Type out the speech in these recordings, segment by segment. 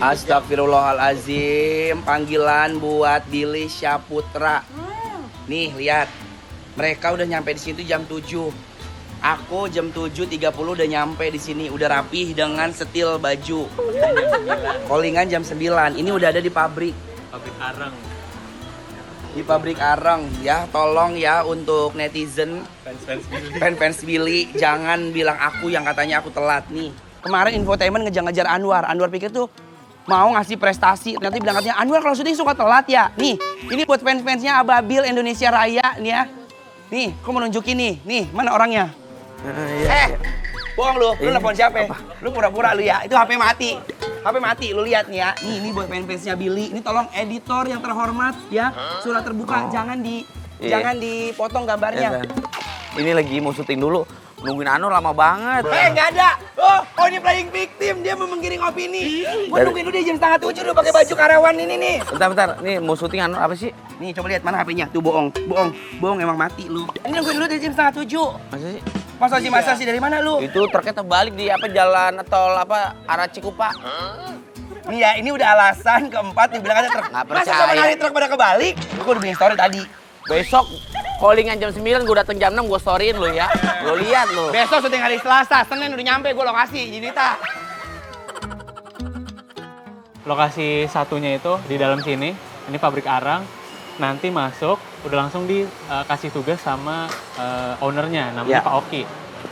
Astagfirullahalazim, panggilan buat Billy Syaputra. Nih, lihat. Mereka udah nyampe di situ jam 7. Aku jam 7.30 udah nyampe di sini, udah rapih dengan setil baju. Callingan jam 9. Ini udah ada di pabrik. Pabrik arang. Di pabrik arang ya, tolong ya untuk netizen fans Billy, jangan bilang aku yang katanya aku telat nih. Kemarin infotainment ngejar-ngejar Anwar pikir tuh mau ngasih prestasi, nanti bilang katanya Anwar kalau syuting suka telat ya. Nih, ini buat fans-fansnya Ababil Indonesia Raya nih ya. Nih, aku mau nunjukin nih, mana orangnya? Bohong lu nelfon siapa? Lu pura-pura lu ya, itu HP mati. HP mati, lu lihat nih ya. Ini buat fans-fansnya Billy. Ini tolong editor yang terhormat ya. Surat terbuka, jangan dipotong gambarnya. Ini lagi mau syuting dulu. Nungguin Anu lama banget. Nggak ada. Oh ini playing victim, dia mau menggiring opini. Gua nungguin lu dia jam 6:30 udah pakai baju karyawan ini nih. Bentar, nih mau syuting Anu apa sih? Nih coba lihat mana HP-nya. Tuh bohong emang mati lu. Ini nungguin lu dari jam 6:30. Masa sih? Masa sih dari mana lu? Itu truknya terbalik di jalan tol arah Cikupa. Nih ya, ini udah alasan keempat dibilang ada truk. Nggak Masa percaya. sama hari truk pada kebalik? Gua udah bikin story tadi. Besok callingan jam 9, gue dateng jam 6, gue storyin lo ya. Lo lihat lo. Besok syuting hari Selasa, Senin udah nyampe gue lokasi, Jinita. Lokasi satunya itu di dalam sini. Ini pabrik arang. Nanti masuk, udah langsung dikasih tugas sama ownernya, namanya Pak Oki.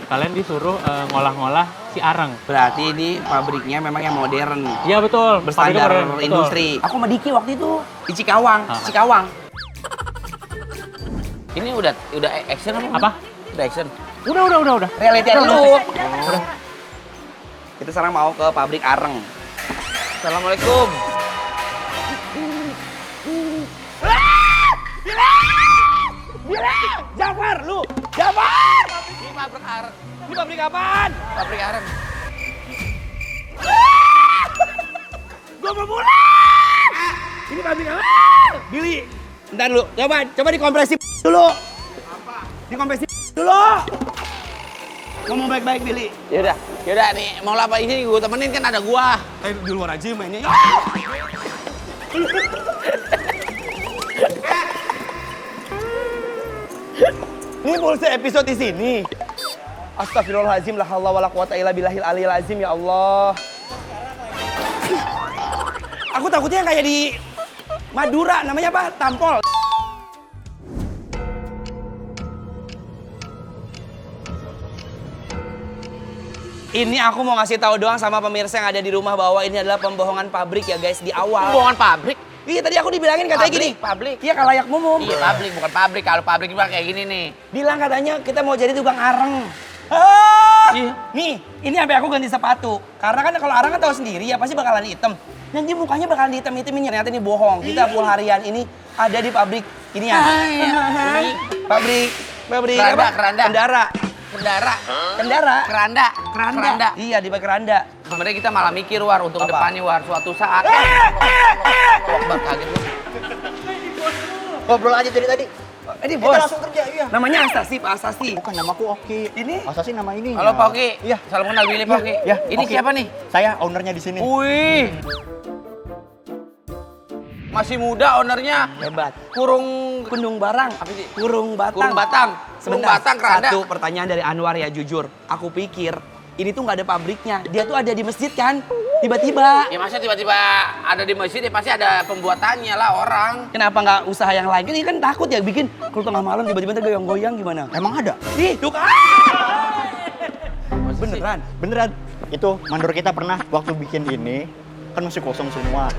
Kalian disuruh ngolah-ngolah si arang. Berarti ini pabriknya memang yang modern. Iya betul. Berstandar Pabriknya modern, industri. betul. Aku sama Diki waktu itu di Cikawang. Ini udah action Apa? Udah action. Udah. Reality dulu. Kita sekarang mau ke pabrik areng. Assalamualaikum. Jafar, lu! Jafar! Ini pabrik arang. Ini pabrik apaan? Pabrik arang. Gua mau pulang! Ini pabrik apa? Billy, bentar dulu. Coba dikompresi dulu. Apa? Dikompresi dulu. Ngomong baik-baik, Billy. Yaudah nih mau apa ini gue temenin kan ada gua. Di luar aja mainnya. Ini full episode di sini. Astagfirullahaladzim, la haula wala quwata illa billahil aliyil azim, ya Allah. Aku takutnya yang kayak di Madura, namanya apa? Tampol. Ini aku mau ngasih tahu doang sama pemirsa yang ada di rumah bahwa ini adalah pembohongan pabrik ya guys di awal. Pembohongan pabrik? Iya tadi aku dibilangin katanya gini. Pabrik. Iya kalayak umum. Iya pabrik bukan pabrik. Kalau pabrik juga kayak gini nih. Bilang katanya kita mau jadi tukang areng. Iya. Nih, ini sampai aku ganti sepatu. Karena kan kalau areng kan tahu sendiri ya pasti bakalan hitam. Nanti mukanya bakalan dihitam-hitamin, ternyata ini bohong. Kita full harian ini ada di pabrik ini ya. Pabrik Keranda. Keranda. Iya, di pabrik keranda. Sebenarnya kita malah mikir War untuk depannya War suatu saat. Kaget lu. Ngobrol aja dari tadi. Ini Kita bos. langsung kerja, iya. Namanya Astasi, Pak Astasi. Bukan namaku Oki. Ini? Masa sih nama ini? Halo Pak Oki. Iya. Salam kenal Billy Pak Oki. Ya, Ini Oki. siapa nih? Saya ownernya di sini. Wih. Masih muda ownernya. Hebat. Kundung barang. Apa sih? Kurung batang. Kurung batang. Kurung Sebentar, batang keranda. satu pertanyaan dari Anwar ya, jujur. Aku pikir ini tuh nggak ada pabriknya. Dia tuh ada di masjid kan? Tiba-tiba. Ya masa tiba-tiba ada di masjid ya pasti ada pembuatannya lah orang. Kenapa nggak usaha yang lain? Ini kan takut ya bikin kalau tengah malam tiba-tiba ntar goyang-goyang gimana? Emang ada? Ih, tuh kan. Beneran. Beneran. Itu mandor kita pernah waktu bikin ini kan masih kosong semua.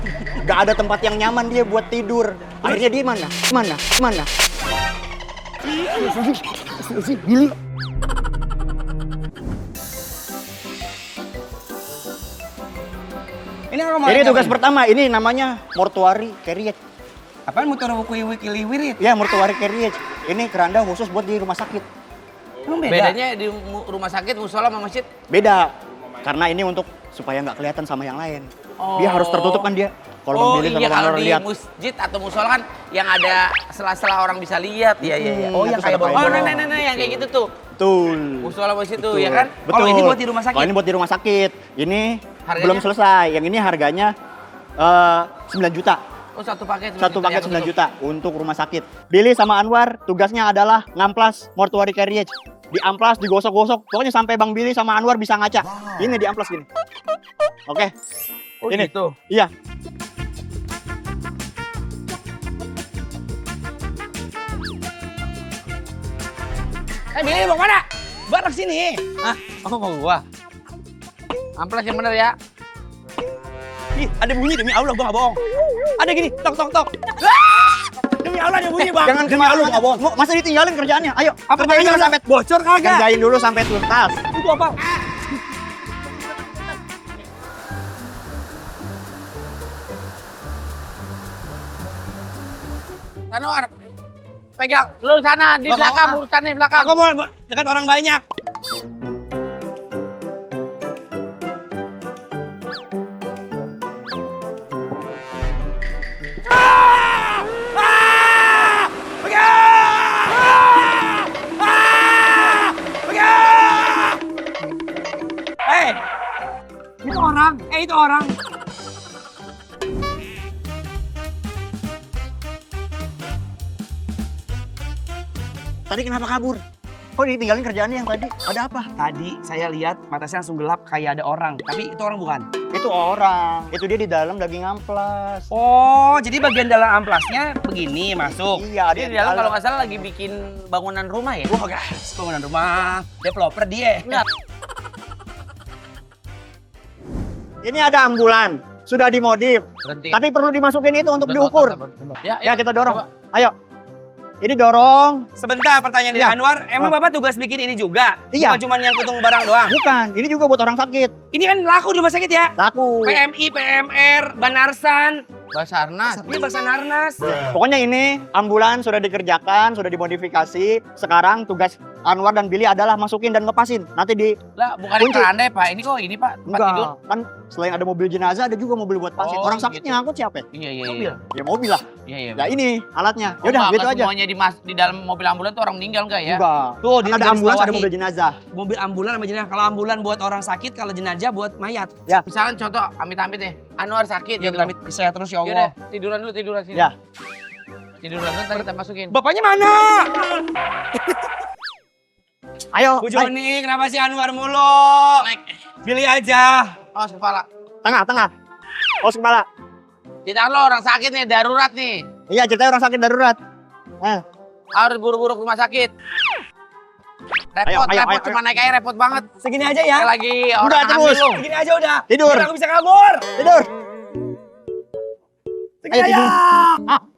Gak ada tempat yang nyaman dia buat tidur. Akhirnya dia mana? Billy. Ini apa? Ini tugas pertama. Ini namanya mortuary carriage. Apaan muter wiki wirit? Ya, mortuary carriage. Ini keranda khusus buat di rumah sakit. Emang beda? Bedanya di rumah sakit, musola sama masjid. Beda. Karena ini untuk supaya nggak kelihatan sama yang lain. Dia harus tertutup kan dia. Kalau Oh Bang Billy iya sama Bang kalau Nur di lihat. masjid atau musola kan yang ada sela-sela orang bisa lihat. Iya. Oh, yang kayak Oh, bawah. nah, yang kayak gitu tuh. Betul. Musola masjid tuh, Betul. ya kan? Betul. Kalau ini buat di rumah sakit? Kalau ini buat di rumah sakit. Ini Harganya? belum selesai. Yang ini harganya 9 juta. Oh, satu paket. Satu paket yang 9 juta untuk rumah sakit. Billy sama Anwar tugasnya adalah ngamplas mortuary carriage. Diamplas, digosok-gosok. Pokoknya sampai Bang Billy sama Anwar bisa ngaca. Ini diamplas gini. Oke. Oh, Ini. gitu. Iya. Billy mau mana? Barak sini. Hah? Oh, mau gua. Amplas yang bener ya. Ih, ada bunyi demi Allah, gua nggak bohong. Ada gini, tok tok tok. Demi Allah ada bunyi, Bang. Jangan demi Allah nggak bohong. Masa ditinggalin kerjaannya? Ayo. Apa kerjain dulu sampai bocor kagak? kerjain dulu sampai tuntas. Itu apa? Anwar, pegang. Lu sana di belakang, urusan di belakang. Aku mau dekat orang banyak. Itu orang. Tadi kenapa kabur? Kok ditinggalin kerjaannya yang tadi? Ada apa? Tadi saya lihat mata saya langsung gelap kayak ada orang, tapi itu orang bukan. Itu orang. Itu dia di dalam lagi ngamplas. Oh, jadi bagian dalam amplasnya begini masuk. Iya, Dia di dalam kalau nggak salah lagi bikin bangunan rumah ya. Wah, guys, bangunan rumah. Developer dia. Enggak. Ini ada ambulan. Sudah dimodif. Berhenti. Tapi perlu dimasukin itu untuk Udah, diukur. Ya, Ya, kita dorong. Coba. Ayo. Ini dorong. Sebentar pertanyaan dari Iya. Anwar, emang Bapak tugas bikin ini juga? Iya. Bukan cuma nyangkutung barang doang? Bukan, ini juga buat orang sakit. Ini kan laku di rumah sakit ya? Laku. PMI, PMR, Banarsan, Basarnas. ini Basarnas. Pokoknya ini ambulan sudah dikerjakan, sudah dimodifikasi. Sekarang tugas Anwar dan Billy adalah masukin dan lepasin. Nanti di Lah, bukan Kunci. kerandai, Pak. Ini kok ini, Pak. Tempat tidur. enggak. Kan selain ada mobil jenazah ada juga mobil buat pasien. Oh, Orang sakitnya gitu. ngangkut siapa? Ya? Iya, iya, Mobil. iya. Ya mobil lah. Iya, iya. Ya ini alatnya. Oh, Yaudah nggak gitu aja. semuanya di dalam mobil ambulan tuh orang meninggal enggak ya? Enggak. Tuh, Kan di ada garis ambulans, ada bawahi. mobil jenazah. Mobil ambulan sama jenazah. Kalau ambulan buat orang sakit, kalau jenazah buat mayat. Misalkan contoh amit-amit nih, Anwar sakit Ya, gitu. amit saya terus ya Yaudah, Allah. tiduran dulu sini. Ya. Tiduran dulu ntar kita masukin. Bapaknya mana? Ayo. Bu naik. Joni, kenapa sih Anwar mulu? Naik. Pilih aja. Oh, kepala. Tengah. Pos kepala. Kita lo orang sakit nih, darurat nih. Iya, ceritanya orang sakit darurat. Harus buru-buru ke rumah sakit. Repot, Ayo, repot. ayo, Cuma naik aja repot banget. Segini aja ya. Kayak lagi Udah, orang terus. hamil lo. Segini aja udah. Tidur. Biar aku bisa kabur. Tidur. Segini Ayo, aja. tidur.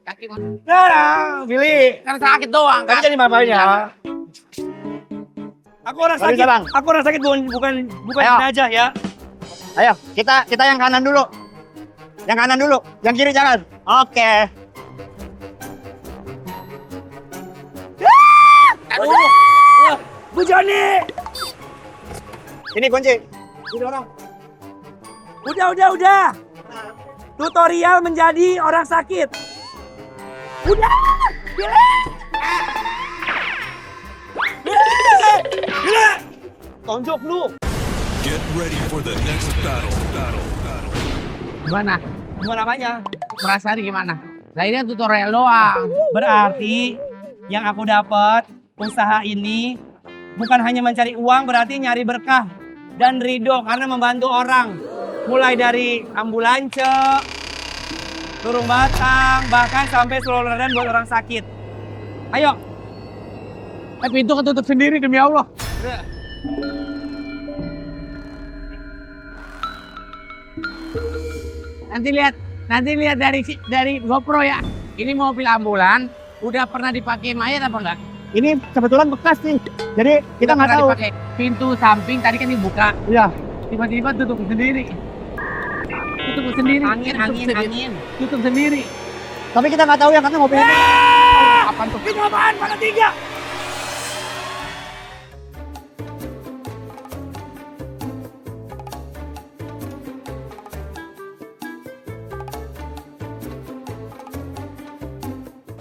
Kaki mana? Nah, Billy. Kan sakit doang. Tapi Kan? jadi maafin ya. Aku orang Nggak sakit. bisa, Bang. Aku orang sakit bukan Ayo. jenazah ya. Ayo, kita yang kanan dulu. Yang kanan dulu, yang kiri jangan. Oke. Aduh. Bu Joni. Ini kunci. Ini orang. Udah. Tutorial menjadi orang sakit. Udah. Billy. Billy. Tonjok lu. Get ready for the next battle. Gimana? Gimana namanya? Perasaan gimana? Nah ini kan tutorial doang. Berarti yang aku dapat usaha ini bukan hanya mencari uang, berarti nyari berkah dan ridho karena membantu orang. Mulai dari ambulans, turun batang, bahkan sampai seloloran buat orang sakit. Ayo. Pintu ketutup sendiri demi Allah. Nanti lihat dari GoPro ya. Ini mobil ambulan udah pernah dipakai mayat apa enggak? Ini kebetulan bekas nih. Jadi kita Udah nggak pernah tahu. dipakai. Pintu samping tadi kan dibuka, Iya. tiba-tiba tutup sendiri. Tutup sendiri. Angin. Tutup sendiri. Tapi kita nggak tahu ya karena mobil ini. Apaan tuh? Itu apaan? Mana tiga?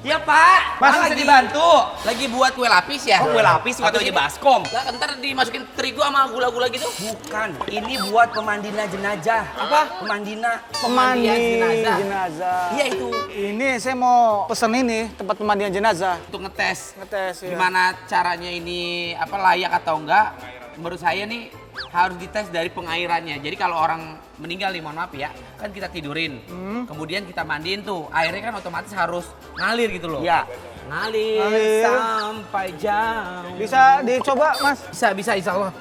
Ya Pak, Mas, bisa lagi- dibantu. Lagi buat kue lapis ya? Kue lapis buat aja baskom. Lah, ntar dimasukin terigu sama gula-gula gitu. Bukan, ini buat pemandina jenazah. Apa? Pemandina. Pemandian jenazah. jenazah. Iya itu. Ini saya mau pesen ini tempat pemandian jenazah. Untuk ngetes Ngetes ya. gimana caranya ini apa layak atau enggak. Menurut saya nih harus dites dari pengairannya. Jadi kalau orang meninggal nih, mohon maaf ya, kan kita tidurin. Kemudian kita mandiin tuh. Airnya kan otomatis harus ngalir gitu loh. Iya. Ngalir sampai jauh. Bisa dicoba, Mas? Bisa insya Allah.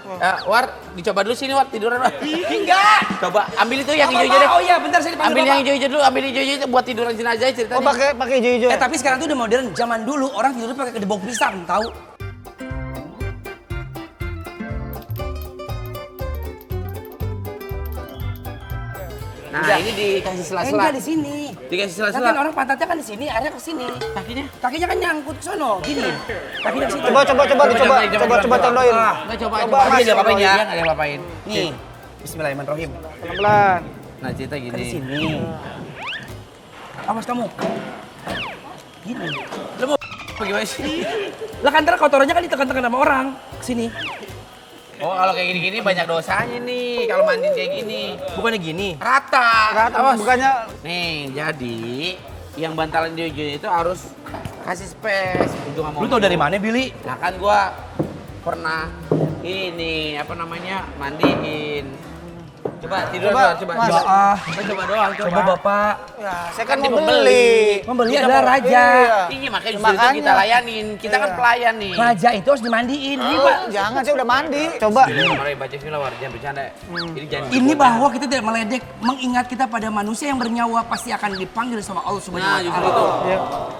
War, dicoba dulu sini War, tiduran War. Enggak. Coba ambil itu yang hijau-hijau deh. Oh iya, bentar saya dipanggil Ambil yang Bapak. hijau-hijau dulu, ambil hijau-hijau itu buat tiduran jenazah ceritanya. Oh, pakai hijau-hijau. Eh tapi sekarang tuh udah modern. Zaman dulu orang tidurnya pakai kedebok pisang, tahu? Nah, ini dikasih sela-sela. Enggak di sini. Dikasih Kan sela-sela. orang pantatnya kan di sini, airnya ke sini. Kakinya? Kakinya kan nyangkut ke sono, gini. Kakinya ke situ. Coba condoin. Enggak coba Coba, Mas, Dia apa-apain ya? ya. Enggak ada yang apa-apain. Nih. Bismillahirrahmanirrahim. Pelan-pelan. Nah, cerita Kan di gini. sini. Awas kamu. Gini. Lu mau Bagaimana sih? lah kan ntar kotorannya kan ditekan-tekan sama orang. Kesini. Oh, kalau kayak gini-gini banyak dosanya nih kalau mandiin kayak gini. Bukannya gini. Rata. Awas. Bukannya Nih, jadi yang bantalan di ujungnya itu harus kasih space. Ujung sama Lu tau dari mana, Billy? Nah kan gua pernah ini apa namanya mandiin. Coba tidur Coba, coba. Mas. Coba. Ah, Coba doang, coba. coba Bapak. ya, saya Kan kan dia mau beli. Membeli Kita adalah mau- raja. Iya, makanya justru itu Makanya. kita layanin. Kita kan Iya. pelayan nih. Raja itu harus dimandiin. Ini, Pak. Jangan, saya udah mandi. Coba. Mari baca bismillah, War. Jangan bercanda. Ini jangan. Ini bahwa kita tidak meledek, mengingat kita pada manusia yang bernyawa pasti akan dipanggil sama Allah Subhanahu Nah, wa justru taala. itu. Ya,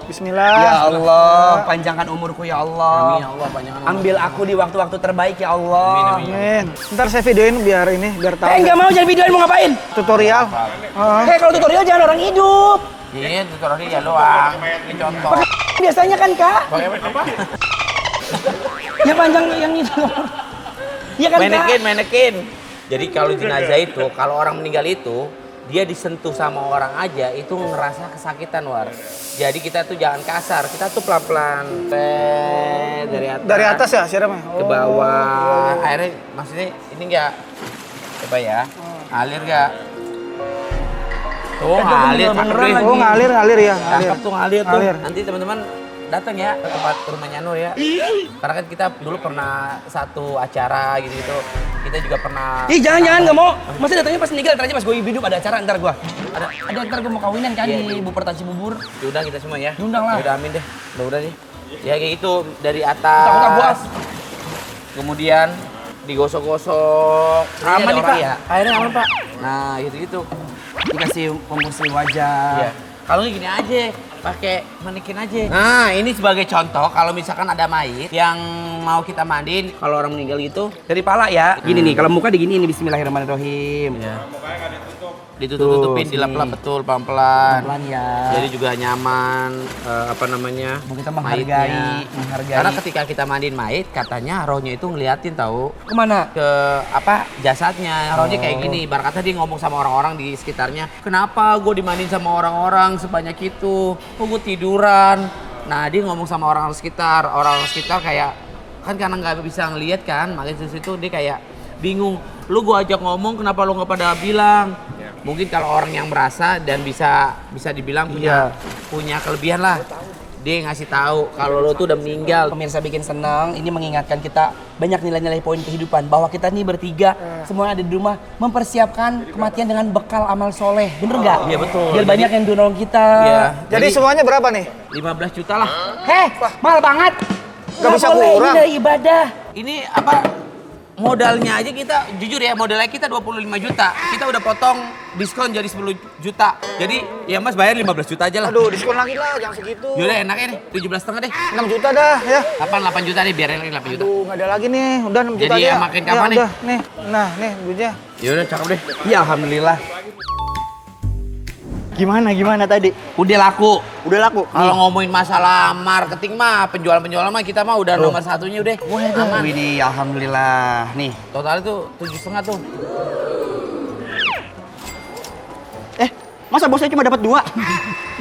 bismillah. Ya Allah, panjangkan umurku ya Amin Allah. ya Allah, panjangan umur. Ambil aku di waktu-waktu terbaik ya Allah. Amin. Ntar saya videoin biar tahu. Enggak mau jadi videoin, mau ngapain? Tutorial. Kalau tutorial jangan orang hidup. Iya, tutorial dia doang. Ini contoh. Biasanya kan, Kak. Bagaimana apa? Ya panjang yang itu. Iya kan, Kak? Manekin. Jadi kalau jenazah itu, kalau orang meninggal itu, dia disentuh sama orang aja itu ngerasa kesakitan, War. Jadi kita tuh jangan kasar, kita tuh pelan-pelan Dari atas ya siramnya? ke bawah. Akhirnya maksudnya ini enggak coba ya. Ngalir enggak? Tuh ngalir, cakep deh. Oh, ngalir ya. Cakep tuh ngalir tuh. Ngalir. Nanti teman-teman datang ya ke tempat rumahnya Nur ya. Karena kan kita dulu pernah satu acara gitu-gitu. Kita juga pernah. Ih, jangan nggak mau. Masa datangnya pas meninggal, ntar aja pas gue hidup ada acara ntar gue. Ada ntar gue mau kawinan kan Iya, di Bupertaci Bubur. Diundang kita semua ya. Diundang lah. Ya udah amin deh. Udah nih. Ya kayak gitu dari atas. Takut buas. Kemudian digosok-gosok. Ini ada Aman nih orang Pak. ya? Airnya aman Pak. Nah gitu-gitu. Dikasih pembersih wajah. Iya. Kalau nggak gini aja, pakai manekin aja. Nah, ini sebagai contoh kalau misalkan ada mayit yang mau kita mandiin, kalau orang meninggal gitu, Dari pala ya. Gini nih, kalau muka digini nih Bismillahirrahmanirrahim. ya. Ditutup-tutupin, Tuh, dilap-lap sini. betul pelan-pelan. Pelan ya. Jadi juga nyaman, apa namanya? Mau kita mayitnya. menghargai. Karena ketika kita mandiin mayit, katanya rohnya itu ngeliatin tahu Kemana? ke apa jasadnya. Rohnya kayak gini. Ibarat kata dia ngomong sama orang-orang di sekitarnya. Kenapa gue dimandiin sama orang-orang sebanyak itu? Kok gue tiduran? Nah dia ngomong sama orang-orang sekitar. Orang-orang sekitar kayak kan karena nggak bisa ngelihat kan, makanya di situ dia kayak bingung. Lu gue ajak ngomong, kenapa lu nggak pada bilang? Mungkin kalau orang yang merasa dan bisa dibilang punya kelebihan lah. Dia ngasih tahu kalau lo tuh udah meninggal. Pemirsa bikin senang, ini mengingatkan kita banyak nilai-nilai poin kehidupan. Bahwa kita nih bertiga, semua ada di rumah, mempersiapkan kematian dengan bekal amal soleh. Bener nggak? Iya, betul. Biar banyak yang nolong kita. Iya. Jadi semuanya berapa nih? 15 juta lah. Heh, mahal banget. Nggak bisa boleh, kurang. Ini dari ibadah. Ini apa modalnya aja kita jujur ya modalnya kita 25 juta. Kita udah potong diskon jadi 10 juta. Jadi ya Mas bayar 15 juta aja lah. Aduh, diskon lagi lah, jangan segitu. Yaudah enaknya nih 17,5 deh. 6 juta dah ya. Kapan 8 juta deh biar enak 8 juta. Aduh, nggak ada lagi nih. Udah 6 juta Jadi aja. yang makin kapan nih? Udah, nih. Nah, nih duitnya. Yaudah cakep deh. Ya Alhamdulillah. Gimana tadi? Udah laku. Udah laku? Kalau ngomongin masalah marketing mah penjualan mah kita mah udah nomor satunya udah. Aman. Widih, Alhamdulillah. Nih, Total itu 7,5 tuh. Masa bosnya cuma dapat 2?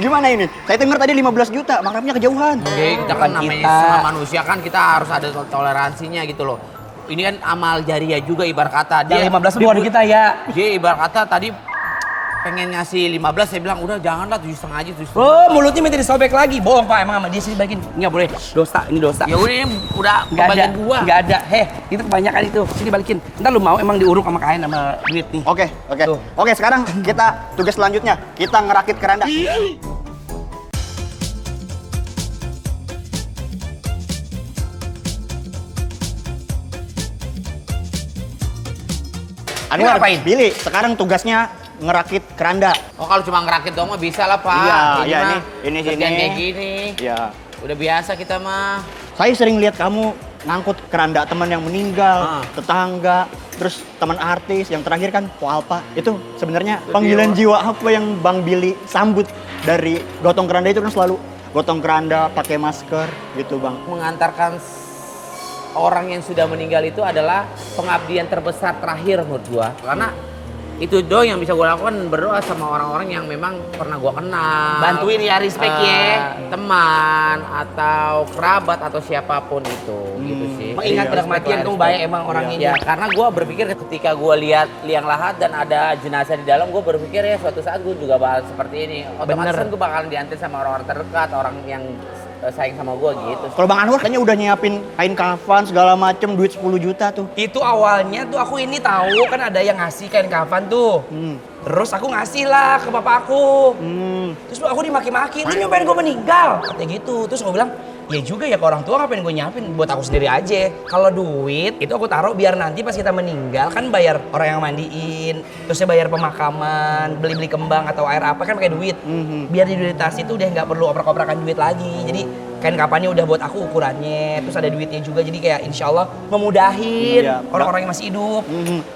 Gimana ini? Saya dengar tadi 15 juta, makrabnya kejauhan. Oke, kita kan namanya sama manusia kan kita harus ada toleransinya gitu loh. Ini kan amal jariah juga ibarat kata. Dia 15 buat kita ya. Dia ibarat kata tadi pengen ngasih 15, saya bilang udah janganlah 7,5 aja 7,5. Oh, mulutnya minta disobek lagi. Bohong Pak, emang sama dia sih bagiin. Enggak boleh. Dosa, ini dosa. Ya udah ini udah Enggak ada, kebagian gua. enggak ada. Heh, itu kebanyakan itu. Sini balikin. Ntar lu mau emang diuruk sama kain sama duit nih. Oke. Tuh. Oke, sekarang kita tugas selanjutnya. Kita ngerakit keranda. Anwar, ngapain? Billy, sekarang tugasnya ngerakit keranda. Oh kalau cuma ngerakit doang mah bisa lah Pak. Iya, iya, mah ini kerjaan sini. kayak gini. Ya, Udah biasa kita mah. saya sering lihat kamu ngangkut keranda teman yang meninggal, tetangga, terus teman artis, yang terakhir kan Poalpa. Itu sebenarnya panggilan jiwa apa yang Bang Billy sambut dari gotong keranda itu kan selalu gotong keranda, pakai masker gitu Bang. Mengantarkan orang yang sudah meninggal itu adalah pengabdian terbesar terakhir menurut gua. Karena itu doang yang bisa gua lakukan, berdoa sama orang-orang yang memang pernah gua kenal. Bantuin ya, respect ya. Teman atau kerabat atau siapapun itu gitu sih. Mengingat pada kematian kamu baik emang orangnya. Ya, karena gua berpikir ketika gua lihat liang lahat dan ada jenazah di dalam, gua berpikir ya suatu saat gua juga bakal seperti ini. Otomatis kan gua bakalan diantar sama orang terdekat, orang yang sayang sama gua gitu. Kalau Bang Anwar kayaknya udah nyiapin kain kafan segala macem, duit 10 juta tuh. Itu awalnya tuh aku ini tahu kan ada yang ngasih kain kafan tuh. Terus aku ngasih lah ke bapak aku. Terus aku dimaki-maki, ini nyumpain gue meninggal. Katanya gitu. Terus aku bilang, ya juga ya ke orang tua ngapain gue nyiapin, buat aku sendiri aja. Kalau duit itu aku taruh biar nanti pas kita meninggal kan bayar orang yang mandiin, terusnya bayar pemakaman, beli-beli kembang atau air apa kan pakai duit. Biar di duit tas itu udah nggak perlu oprak-oprakan duit lagi. Jadi kain kapannya udah buat aku ukurannya, terus ada duitnya juga. Jadi kayak insya Allah memudahin Iya, orang-orang yang masih hidup.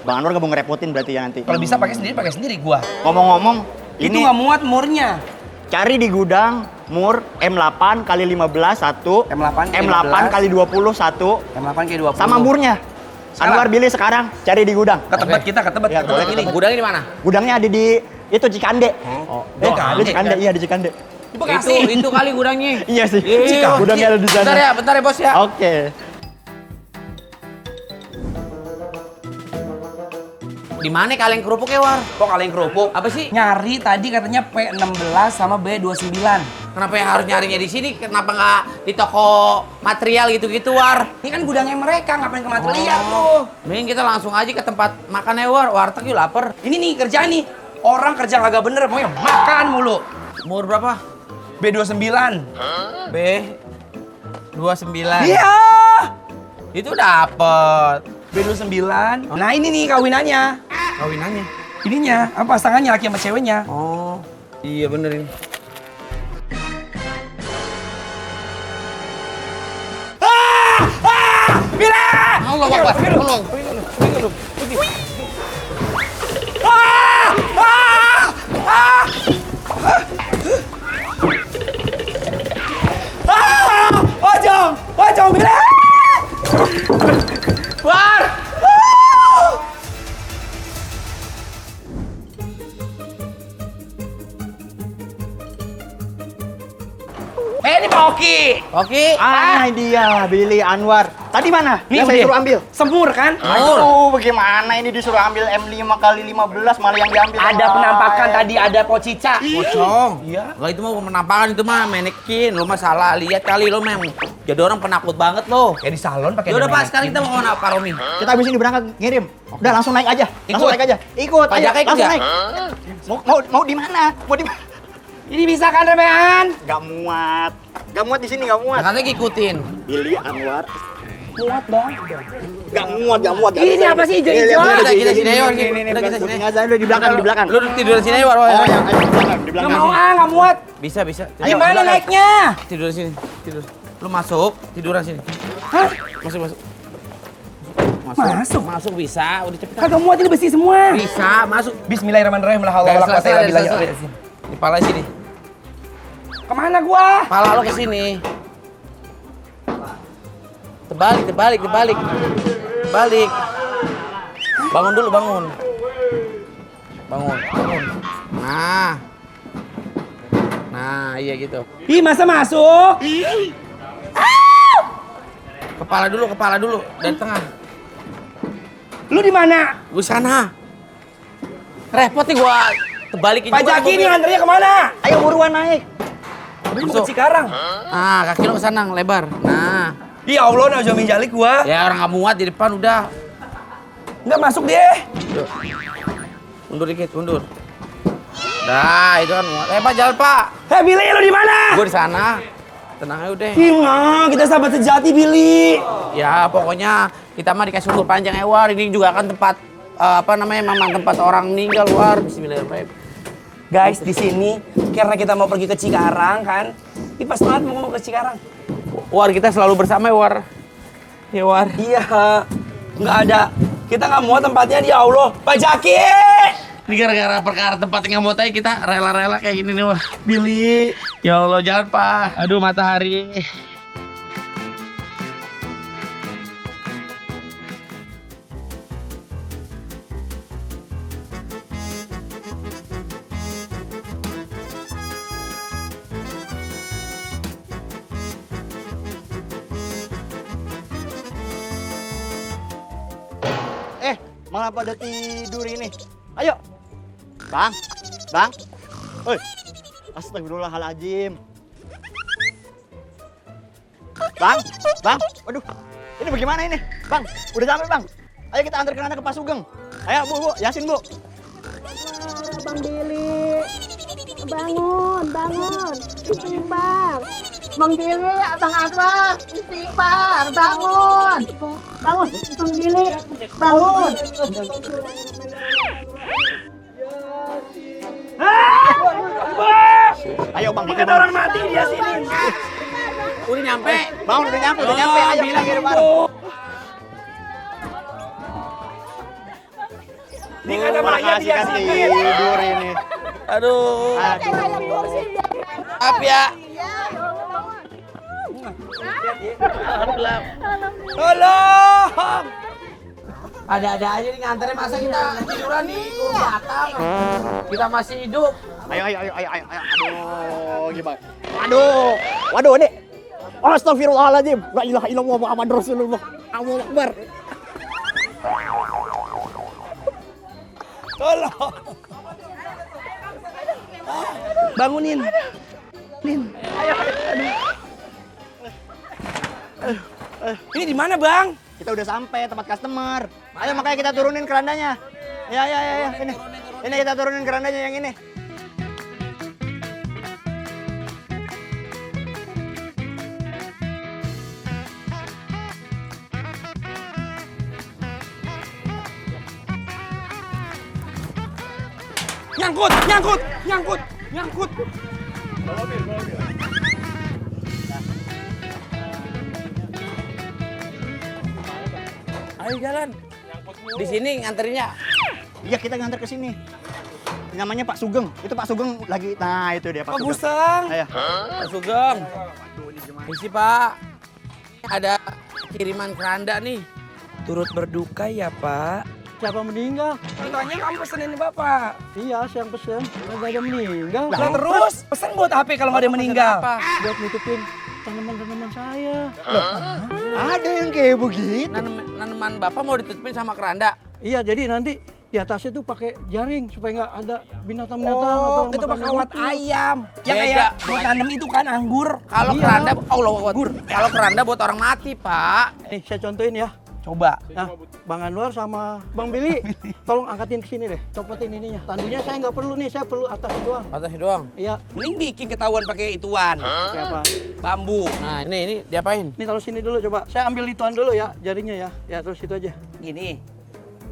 Bang Anwar gak mau ngerepotin berarti ya nanti. Kalau bisa pakai sendiri gua. Ngomong-ngomong, Itu ini nggak muat murnya. cari di gudang mur M8 kali 15 satu, M8 kali M8 kali 20 satu, M8 kayak 20. sama murnya. Sekarang? Anwar Billy sekarang cari di gudang. Ke Tebet kita, ke Tebet. Ya, Ke Tebet boleh, ini. Gudangnya di mana? Gudangnya ada di itu Cikande. Oh, Di Cikande, iya di Cikande. Di Bekasi. itu kali gudangnya. Iya sih. Iya. Gudangnya ada di sana. Bentar ya bos ya. Oke. Di mana kaleng kerupuk ya War? Kok kaleng kerupuk? Apa sih? Nyari tadi katanya P16 sama B29. Kenapa yang harus nyarinya di sini? Kenapa nggak di toko material gitu-gitu War? Ini kan gudangnya mereka, ngapain ke material tuh? Mending kita langsung aja ke tempat makannya War. Warteg yuk lapar. Ini nih kerjaan nih. Orang kerja kagak bener, pokoknya makan mulu. Umur berapa? B29. B29. Iya. Itu dapet. B29. Nah ini nih kawinannya. Kawinannya. Ininya, apa pasangannya laki sama ceweknya. Oh, iya bener ini. Allah Akbar. Allah. Pocong, Bila! War! Ini Pak Oki. Oke. Ah, dia Billy Anwar. Tadi mana? Nih Yang saya udah. suruh ambil. Semur kan? Aduh, bagaimana ini disuruh ambil M5 kali 15 malah yang diambil. Ada sama penampakan saya. tadi, ada pocica. Pocong. Iya. Enggak itu mah penampakan itu mah manekin. Lu mah salah lihat kali lu memang. Jadi orang penakut banget lo. Kayak di salon pakai. Ya udah Pak, sekarang kita mau kemana Pak Romi? Kita habis ini berangkat ngirim. Udah langsung naik aja. Langsung Ikut. naik aja. Ikut. Ayo, Pajaknya ikut langsung ya? naik. Mau di mana? Mau di mana? Ini bisa kan remehan? Gak muat. Gak muat di sini, gak muat. Katanya ngikutin. Billy Anwar. Muat bang. Gak muat, gak muat. Ini apa sih hijau-hijau? Kita sini ayo. Udah kita sini. Sini aja, udah di belakang, di belakang. Lu tidur sini ayo War. Oh, ya, ayo, di belakang, di Nggak belakang. mau nggak muat. Bisa. Ayo, Gimana silakan. naiknya? Tidur sini. Tidur. Lu masuk, tiduran sini. Hah? Masuk. Masuk? Masuk bisa, udah cepet. Kagak muat ini besi semua. Bisa, masuk. Bismillahirrahmanirrahim. La haula Udah wala quwata selesai, illa udah billah. selesai. Di pala sini. Kemana gua? Pala lo ke sini. Terbalik. Balik. Bangun dulu, bangun. Nah, Nah, iya gitu. Ih, masa masuk? Kepala dulu dari tengah. Lu di mana? Gue sana. Repot nih gua terbalikin Pak Jaki nih nganternya kemana? Ayo buruan naik. Tapi mau ke Cikarang. Ah, kaki lo kesana lebar. Nah. Ya Allah, Najamin Jalik gua. Ya orang nggak muat di depan udah. Nggak masuk deh. Mundur dikit, mundur. Nah, itu kan muat. Pak, jalan Pak. Hei Billy, lu di mana? Gue di sana. Tenang aja udah. Gimana? Kita sahabat sejati, Billy. Ya, pokoknya kita mah dikasih umur panjang War. Ini juga kan tempat memang tempat orang meninggal War. Bismillahirrahmanirrahim. Guys, di sini karena kita mau pergi ke Cikarang kan. Ini pas banget mau ke Cikarang. War, kita selalu bersama ya War. Ya War. Iya, nggak ada. Kita nggak mau tempatnya di Allah. Pak Jaki! Ini gara-gara perkara tempat yang nggak mau tahu kita rela-rela kayak gini nih War. Billy. Ya Allah, jangan Pak. Aduh, matahari. Malah pada tidur ini. Ayo. Bang. Hei. Astagfirullahaladzim. Bang. Waduh. Ini bagaimana ini? Bang, udah sampai Bang. Ayo kita antar Keranda ke Pak Sugeng. Ayo Bu, Yasin Bu. Bang Billy, bangun, istighfar. Bang Billy, Abang Anwar, istighfar, bangun. Bang Billy, bangun. Ayo Bang, Ini kata orang mati dia sini. Udah nyampe. Bang, udah nyampe. Ayo kita kirim bareng. Ini kata mayat dia Kasih sini. tidur ini. Aduh. Aduh. Maaf ya. Tolong. Ada-ada aja nih nganterin, masa kita tiduran nih datang. Kita masih hidup. Ayo. Aduh, gimana? Waduh, ini. Astagfirullahaladzim. La ilaha illallah Muhammad Rasulullah. Allahu Akbar. Tolong. Bangunin. Lin. Ini di mana, Bang? Kita udah sampai tempat customer. Ayo makanya kita turunin kerandanya. Ya. Ini kita turunin kerandanya yang ini. Nyangkut. Ayo jalan. Di sini nganterinnya. Iya, kita nganter ke sini. Namanya Pak Sugeng. Itu Pak Sugeng lagi. Nah, itu dia Pak Pak Sugeng. Gusang. Ayo. Pak Sugeng. Isi Pak. Ada kiriman keranda nih. Turut berduka ya, Pak. Siapa meninggal? Contohnya kamu pesenin Bapak. Iya, saya yang pesen. Nggak ada meninggal. Lah terus pesen buat apa kalau nggak ada yang meninggal? Apa? Buat nutupin tanaman-tanaman saya. Ada yang kayak begitu. Naneman Bapak mau ditutupin sama keranda. Iya, jadi nanti di atasnya tuh pakai jaring supaya nggak ada binatang-binatang atau Oh, itu makan kawat rumput. ayam. Yang Beda. kayak buat tanam itu kan anggur. Kalau Iya. keranda, Allah Akbar. Kalau keranda buat orang mati, Pak. Nih, saya contohin ya. Coba. Nah, Bang Anwar sama Bang Billy, tolong angkatin ke sini deh. Copotin ininya. Tandunya saya nggak perlu nih, saya perlu atasnya doang. Atas doang. Iya, Mending bikin ketahuan pakai ituan. siapa? Bambu. Nah, ini diapain? Ini taruh sini dulu coba. Saya ambil ituan dulu ya, jaringnya ya. Ya, terus itu aja. Gini.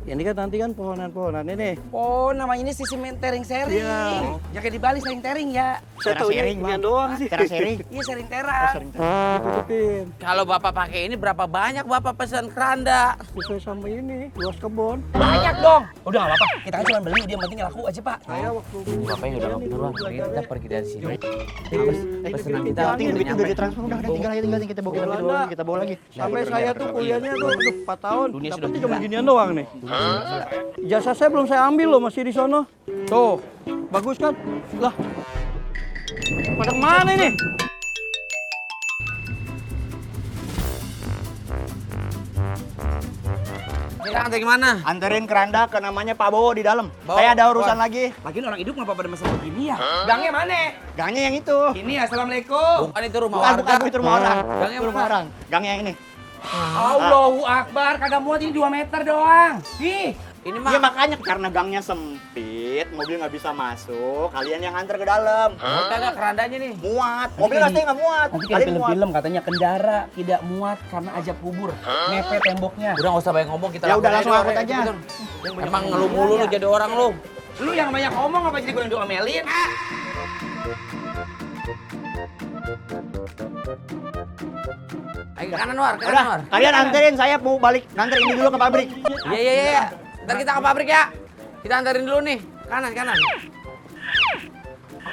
Ya, ini kan nanti kan pohonan-pohonan ini. Oh, namanya ini sistem tering-sering. Iya. Ya kayak di Bali sering-tering ya. Saya Teras tahu sharing, ini Bang. doang sih. Teras sharing. Iya, sering-terang. Tutupin. Kalau Bapak pakai ini berapa banyak Bapak pesan keranda? Sesuai sama ini, luas kebun. Banyak dong. Udah nggak apa-apa. Kita kan cuma beli, dia yang penting laku aja, Pak. Saya waktu Bapaknya udah nggak buruan. Kita pergi dari sini. Pesanan kita Penting duitnya udah ditransfer, udah tinggal kita bawa lagi dulu, kita bawa lagi. sampai saya tuh kuliahnya tuh 4 tahun. Dunia sudah Dapetnya gila. cuma ginian doang nih. Ijazah saya belum saya ambil loh, masih di sono. Tuh, bagus kan? Lah, Pada kemana ini? Kita antar gimana? Anterin keranda ke namanya Pak Bowo di dalam. Bowo. Saya ada urusan lagi. Lagian orang hidup ngapa pada mesen begini ya? Gangnya mana? Gangnya yang itu. Ini assalamualaikum. Bukan itu rumah Bukan, warga. bukan itu rumah orang. Gangnya Itu rumah mana? orang. Gangnya yang ini. Allahu Akbar, kagak muat ini 2 meter doang. Ih, Ini Ya mah makanya karena gangnya sempit, mobil nggak bisa masuk. Kalian yang antar ke dalam. kagak kerandanya nih. Muat. Mobil pasti nggak muat. nanti kayak Kalian muat. film-film katanya kendara tidak muat karena ajab kubur. Mepet temboknya. Udah nggak usah banyak ngomong, kita Ya lakukan udah, langsung aja, angkut udah, aja. cepet, Emang ngeluh mulu lu jadi orang lu. Lu yang banyak ngomong apa jadi gue yang diomelin? Ayo ke kanan War, ke Udah, kanan War. kalian anterin, saya mau balik nganter ini dulu ke pabrik. Iya iya iya. Ntar kita ke pabrik ya. Kita antarin dulu nih. Kanan kanan.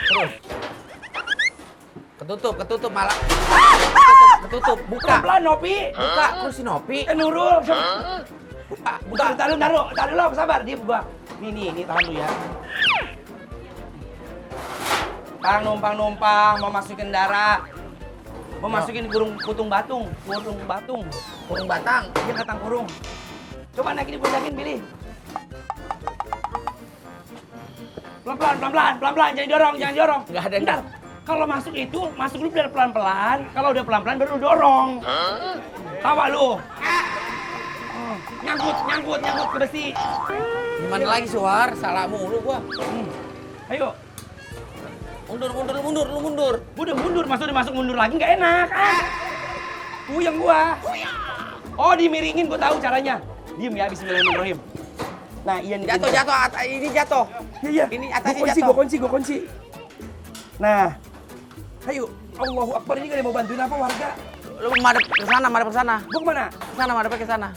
Terus. Ketutup malah. Ketutup. Buka. Pelan-pelan Nopi. Buka. Terus si Nopi. Nurul. Buka. Taruh dulu, sabar, dia gua. Nih, tahan lu ya. Bang numpang mau masukin kendara. Mau masukin kurung batung. Kurung batang. Dia katang kurung. Coba naikin dipunyakin, pilih. Pelan-pelan, jangan dorong. Nggak ada, Bentar. Kalau masuk dulu biar pelan-pelan. Kalau udah pelan-pelan baru lu dorong. Tawa lu. Oh, nyangkut ke besi. Gimana lagi sih War? Salah mulu gua. Ayo. Mundur. Mundur, masuk mundur lagi nggak enak. Puyeng gua. Oh, dimiringin gua tahu caranya. Diem ya, bismillahirrahmanirrahim. Nah, iya nih. Jatuh. Ini jatuh. Iya. Ini atasnya Gua jatuh. kunci. Nah. Ayo, Allahu Akbar, ini gak ada mau bantuin apa warga? Lu madep ke sana. Gua kemana? Madep ke sana.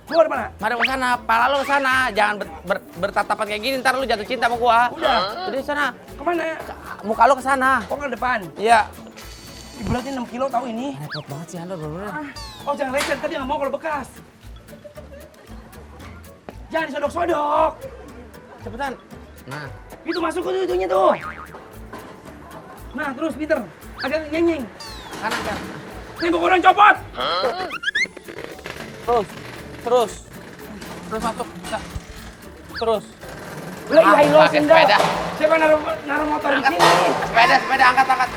Gua ada mana? Madep ke sana, pala lu ke sana. Jangan bertatapan kayak gini, ntar lu jatuh cinta sama gua. Udah. Udah di sana. Kemana? Muka lu ke sana. Oh, ke depan. Iya. Beratnya 6 kilo tahu ini. Repot banget sih Anda bener-bener. Oh, jangan lecet, tadi nggak mau kalau bekas. Jangan disodok-sodok. Cepetan. Nah. Itu masuk ke itunya tuh. Nah, terus Peter. Agak nyenyeng. Kanan. Tembok orang copot. Terus masuk. Bisa. Terus. Lah, iya lo pakai sepeda. Siapa naruh motor di sini? Sepeda angkat.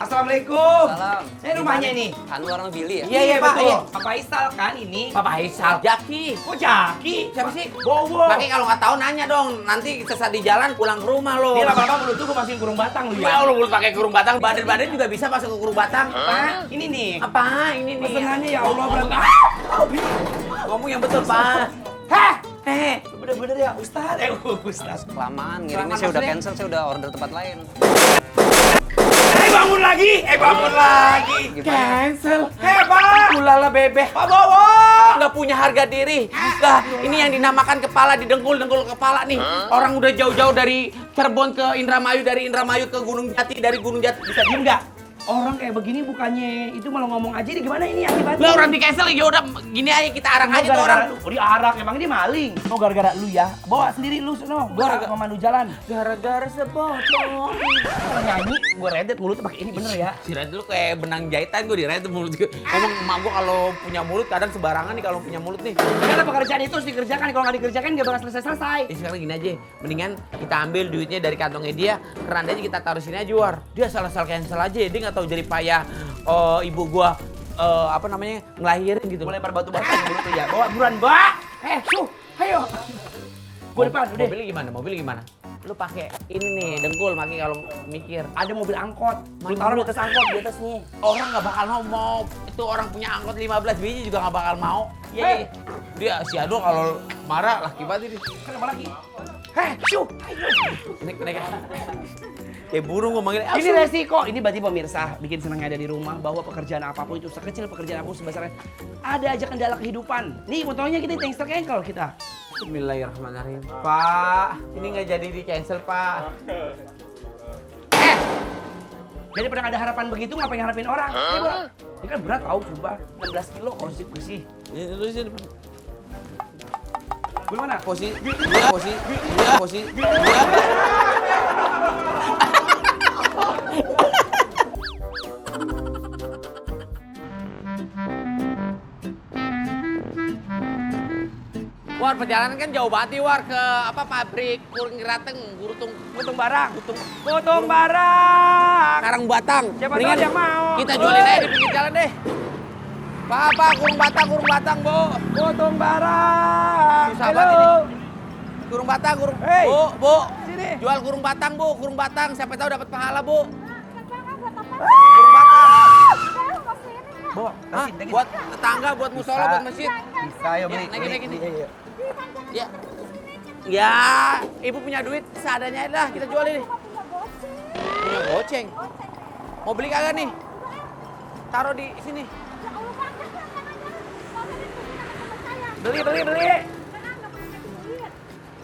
Assalamualaikum. Salam. Saya rumahnya ini. Anwar sama Billy ya? Iya, Pak. betul. Iya. Papa Isal kan ini. Papa Haisal. Jaki. Kok Jaki? Siapa sih? Bowo. Makanya kalau nggak tahu nanya dong. Nanti sesat di jalan pulang ke rumah lo. Ini lama-lama mulut tuh gue masukin kurung batang lu Ya ya. Allah, mulut pakai kurung batang. Badan juga bisa masuk ke kurung batang. Pak, ini nih. Apa? Ini nih. Pesenannya ya Allah berangkat. Ngomong yang betul, Pak. Hah? Bener-bener ya Ustaz. Ustaz. Kelamaan, ngirimnya saya udah maksudnya? cancel, saya udah order tempat lain. Bangun lagi. Cancel. Hebat. Ulala bebeh. Pak Bowo. Nggak punya harga diri. Lah, ini yang dinamakan kepala didengkul kepala nih. Orang udah jauh-jauh dari Cirebon ke Indramayu, dari Indramayu ke Gunung Jati, dari Gunung Jati. Bisa diem nggak? Orang kayak begini bukannya itu malah ngomong aja nih gimana ini akibatnya? Lah orang di cancel ya udah gini aja kita arang aja tuh orang. Oh diarak, emang dia maling. Oh gara-gara lu ya, bawa sendiri lu sono. Gua memandu jalan. Gara-gara sepotong. Nyanyi, gua redet mulutnya pakai ini bener ya. Si Red dulu kayak benang jahitan gue di Red mulut gue. Ngomong emak gue kalau punya mulut kadang sembarangan nih kalau punya mulut nih. Karena pekerjaan itu harus dikerjakan, kalau nggak dikerjakan nggak bakal selesai-selesai. Sekarang gini aja, mendingan kita ambil duitnya dari kantongnya dia, kerandanya kita taruh sini aja War. Dia salah cancel aja, dia nggak tahu jadi payah ibu gua apa namanya ngelahirin gitu. Boleh lempar batu-batu mulut tuh ya. Bawa buruan, Mbak. Ayo. Gua depan udah. Mobil gimana? Lu pakai ini nih, dengkul makin kalau mikir. Ada mobil angkot. Lu taruh di atas angkot di atas nih. Orang nggak bakal mau. Itu orang punya angkot 15 biji juga nggak bakal mau. Iya. Dia si Ado kalau marah laki banget ini. Kenapa lagi? Ayo. Naik. Kayak burung gue manggil. Ini resiko. Ini berarti pemirsa bikin senangnya ada di rumah bahwa pekerjaan apapun itu sekecil pekerjaan apapun sebesarnya ada aja kendala kehidupan. Nih fotonya kita gangster kengkel kita. Bismillahirrahmanirrahim. Pak, ini nggak jadi di cancel Pak. Daripada ada harapan begitu ngapain ngarepin orang? Ini kan berat tau coba 16 kilo kursi bersih. Ini lu di sini. Gue mana? Posisi. War, perjalanan kan jauh banget nih, War, ke pabrik Kurung Rateng, Gutung barang. Gutung barang. Karang Batang. Siapa Mendingan tahu yang mau. kita jualin aja di pinggir jalan deh. Pak, Kurung Batang, Bu. Gutung barang. Susah banget ini. Kurung Batang, Hey. Bu. Sini. Jual Kurung Batang, Bu. Kurung Batang, siapa tahu dapat pahala, Bu. Kurung Batang. Bu, Hah? Buat tetangga, buat musola, buat masjid. Bisa ayo beli. Ya, naikin. Iya. Ya. Ya, ibu punya duit seadanya lah, kita jualin nih. Punya goceng. Mau beli kagak nih? Taruh di sini. Beli.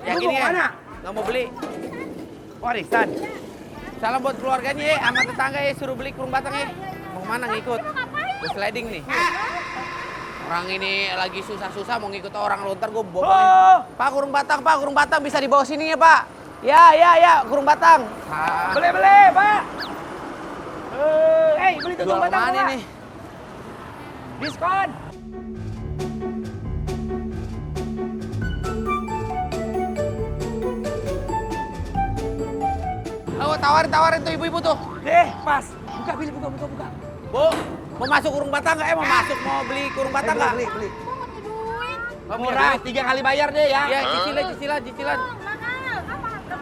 Yang Lu ini mau ya. mana? Nggak mau beli. Warisan. Salam buat keluarganya ya, sama tetangga ya, suruh beli Kurung Batang ya. Mau kemana ngikut? Gue sliding nih. Orang ini lagi susah-susah mau ngikut orang lontar gue bobokin. Oh. Pak, Kurung Batang bisa dibawa sini ya, Pak. Ya, Kurung Batang. Beli, Pak. Beli tuh Jual batang mana Pak. nih? Diskon. Oh, tawarin tuh ibu-ibu tuh. Pas. Buka. Bu, mau masuk Kurung Batang nggak? Mau beli Kurung Batang nggak? Beli. Oh, Murah, 3 kali bayar deh ya. Ya, cicilan.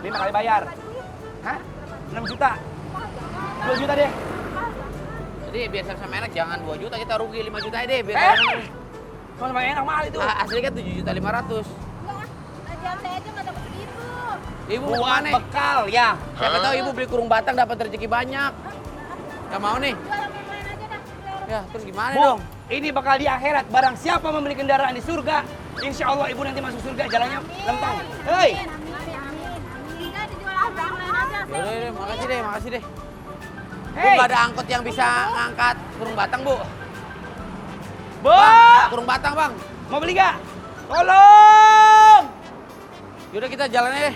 5 kali bayar. Hah? 6 juta. 2 juta deh. Jadi biar sama enak jangan 2 juta, kita rugi 5 juta aja deh biar Eh? enak. Kalau lumayan enak mahal itu. Asli kan 7.500.000. Saya aja nggak dapat segitu. Ibu mau Buat kemana? bekal ya. Siapa tahu ibu beli Kurung Batang dapat rezeki banyak. Gak mau nih. Jual yang lain aja dah. Ya, terus gimana Bu, dong? ini bakal di akhirat. Barang siapa membeli kendaraan di surga, insya Allah ibu nanti masuk surga jalannya lempeng. Hei, Amin. Udah dijual yang lain aja. Yaudah, makasih deh. Bu, hei, gak ada angkot yang bisa ngangkat Kurung Batang, Bu. Bu, Kurung Batang, Bang. mau beli gak? Tolong. Yaudah kita jalan aja deh.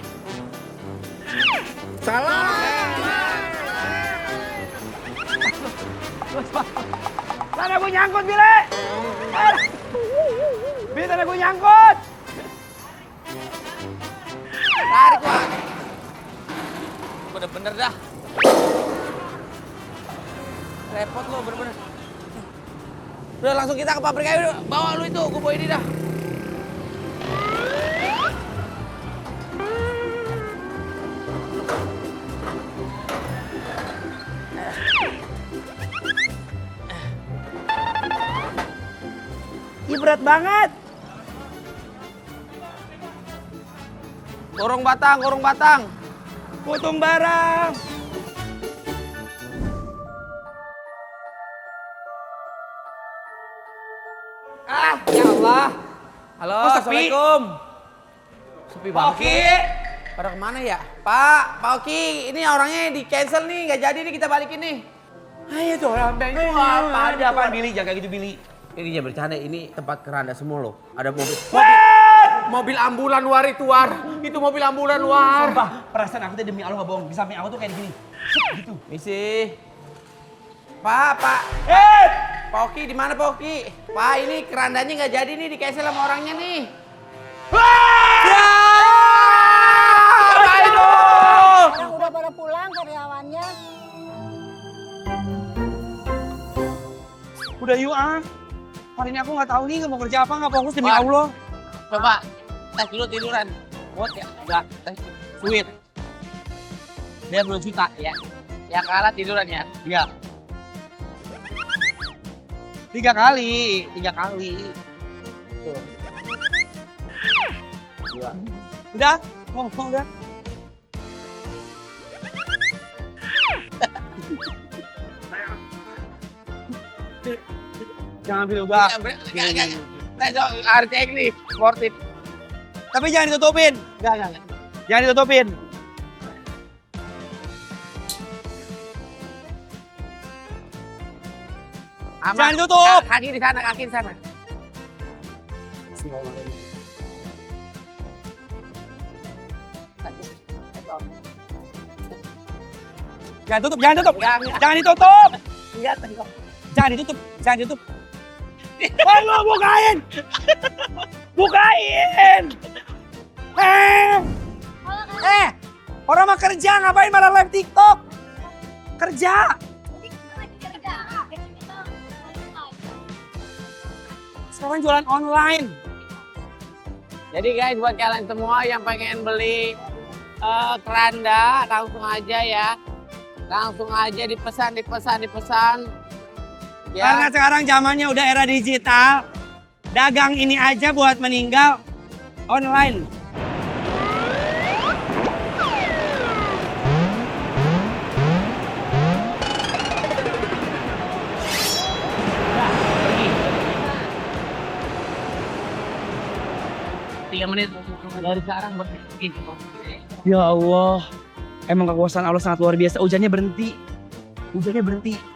Salah. Sana gue nyangkut, Bile. Bile, sana gue nyangkut. Tarik, Wak. Bener-bener dah. Repot lo, bener-bener. Udah langsung kita ke pabrik aja, bawa lu itu, gue bawa ini dah. Ih, berat banget. Kurung Batang. Potong barang. Ya Allah. Halo, Kok sepi? Assalamualaikum. Sepi banget. Oke. Pada kemana ya? Pak Oki, ini orangnya di cancel nih, nggak jadi nih kita balikin nih. Ayo tuh, rambengnya apa? Ada apaan, Billy? Jaga gitu, Billy. Ini jangan bercanda, ini tempat keranda semua loh. Ada mobil ambulan war itu war. Itu mobil ambulan war. Sumpah, perasaan aku tuh demi Allah nggak bohong. Di samping aku tuh kayak gini. Gitu. Misi. Pak. Pak Oki, di mana Pak Oki? Pak, ini kerandanya nggak jadi nih, di cancel sama orangnya nih. Ya! Apa itu? Orang udah pada pulang karyawannya. Udah yuk hari ini aku nggak tahu nih mau kerja apa, nggak fokus demi Wah. Allah. Coba, tes dulu tiduran. Buat ya? Enggak, tes duit. Dia 10 juta ya. Yang kalah tiduran ya? Iya. 3 kali. Tuh. Udah, ngomong udah. Jangan ambil udah. Harus teknik, sportif. Tapi jangan ditutupin. Enggak. Jangan ditutupin. Jangan ditutup. Kaki di sana, kaki di sana. Jangan tutup, jangan tutup. Jangan ditutup. Enggak. Jangan ditutup, jangan ditutup. Lu bukain. Bukain. Orang mah kerja, ngapain malah live TikTok? Kerja. Sekarang jualan online. Jadi guys, buat kalian semua yang pengen beli keranda, langsung aja ya. Langsung aja dipesan. Ya. Karena sekarang zamannya udah era digital. Dagang ini aja buat meninggal online. Menit dari sekarang berhenti. Ya Allah. Emang kekuasaan Allah sangat luar biasa. Hujannya berhenti.